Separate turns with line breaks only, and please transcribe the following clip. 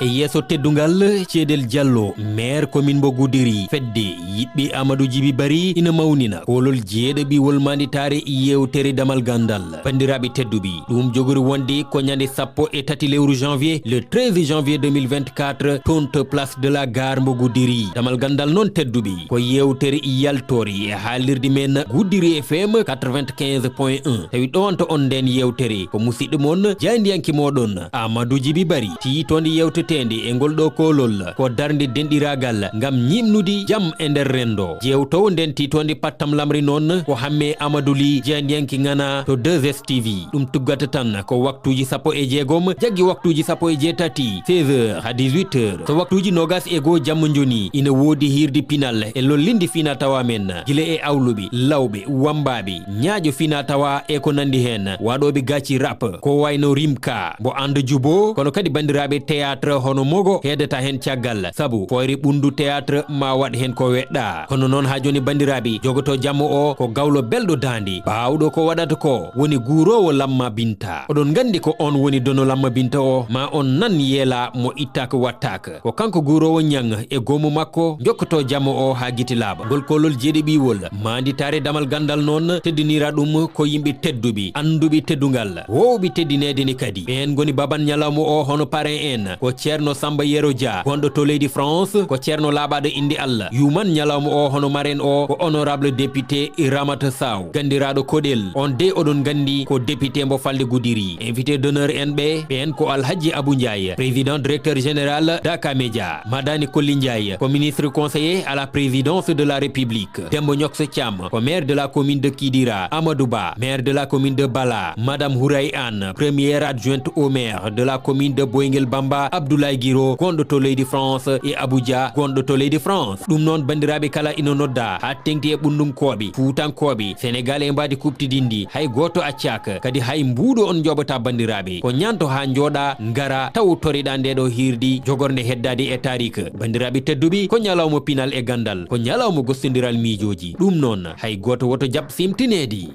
e yeso teddungal Ceedel Diallo maire commune mo Goudiri fedde yitɓe Amadou Djiby Bari ina mawnina kolol jeeɗiɓi wolmanditare yewtere damal gandal bandiraɓe tedduɓe ɗum jogori wonde ko ñande 13 lewru janvier le 13 janvier 2024 toon to place de la gare mo Goudiri damal gandal noon tedduɓe ko yewtere yaltori e haalirde men Goudiri FM 95.1 tawi ɗon to on nden yewtere ko musidɗo mon jandiyanki moɗon Amadou Djiby Bari tiitonde yewtetende e ngol ɗo kolol ko darde denɗiragal ngam ñimnude jaam e nder rendo jewtowo nden tiitonde pattam lamri noon ko hamme Amadou Ly jandiyanki ngana to 2STV ɗum tuggata tan ko waktuji 16 jaggi waktuji 17 16h à 18h so waktuji 21 jamma joni ina woodi hirde pinal e lollinde fina tawa men gila e awluɓe lawɓe wambaɓe ñaaƴo fina tawa e ko nandi hen waɗoɓe gaci rap ko wayno Rimka mo anda jubo kono kadi bandiraɓe théâtre hono mogo heedata hen caggal sabu foyre ɓundu théâtre ma waɗ hen ko weɗɗa kono noon ha joni bandiraɓe jogoto jamma o ko gawlo belɗo dandi bawɗo ko waɗata ko woni guurowo Lamma Binta oɗon gandi ko on woni dono Lamma Binta o ma on nan yeela mo ittaka wattaka ko kanko guurowo ñang e gomu makko jokkoto jamma o ha guiti laaɓa ngol kolol jeeɗiɓiwol manditare damal gandal noon teddinira ɗum ko yimɓe tedduɓe anduɓe teddungal wowɓe teddinede ni kadi ɓen goni baban ñalawma o hono parrain en ko ceerno Samba Yero Dia gonɗo to leydi France ko ceerno laaɓaɗo inde Allah yuman ñalawma o hono marraine o ko honorable député Ramata Saw gandiraɗo koɗel on de oɗon gandi ko député mbo falde Goudiri invité d'honneur en ɓen ko Alhaji Abou Ndiaye président directeur général Daka Média Madani Kolli Ndiaye ko ministre conseiller à la présidence de la République Dembo Nyox Thiam ko maire de la commune de Kidira Amadou Ba maire de la commune de Bala Madame Houray Anne première adjointe au maire de la commune de Boyngel Bamba Abdoulaye Guiro gonɗo to leydi France et Abuja gonɗo to leydi France ɗum noon bandiraɓe kala ina nodda ha tengti e ɓundumkoɓe fuutankoɓe Sénégal e mbadi kuptidindi hay goto accaka kadi hay mbuuɗo on joɓata bandiraɓe ko ñanto ha jooɗa ngara taw toriɗa ndeɗo hirdi jogorde heddade e tarika bandiraɓe tedduɓe ko ñalawma pinal e gandal ko ñalawma gostodiral miijoji ɗum noon hay goto woto jaab simtinedi